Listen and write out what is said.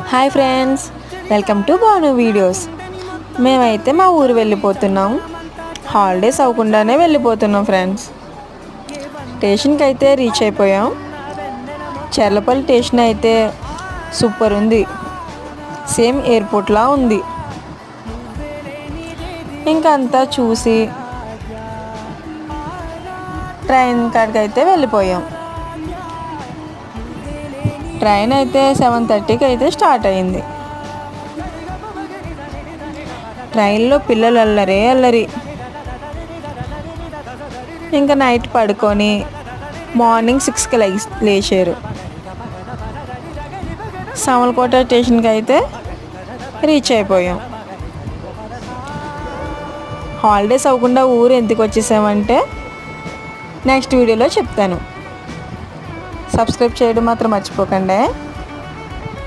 Hi friends, welcome to Banu videos. మేమైతే మా ఊరు వెళ్ళిపోతున్నాం. హాలిడేస్ అవ్వకుండానే వెళ్ళిపోతున్నాం ఫ్రెండ్స్. స్టేషన్కి అయితే రీచ్ అయిపోయాం. చర్లపల్లి స్టేషన్ అయితే సూపర్ ఉంది, సేమ్ ఎయిర్పోర్ట్లా ఉంది. ఇంకంతా చూసి ట్రైన్ కాడికి అయితే వెళ్ళిపోయాం. ట్రైన్ అయితే 7:30కి అయితే స్టార్ట్ అయింది. ట్రైన్లో పిల్లలు అల్లరే అల్లరి. ఇంకా నైట్ పడుకొని మార్నింగ్ 6కి లేచారు. సామర్లకోట స్టేషన్కి అయితే రీచ్ అయిపోయాం. హాలిడేస్ అవ్వకుండా ఊరు ఎందుకు వచ్చేసామంటే నెక్స్ట్ వీడియోలో చెప్తాను. సబ్స్క్రైబ్ చేయడం మాత్రం మర్చిపోకండి.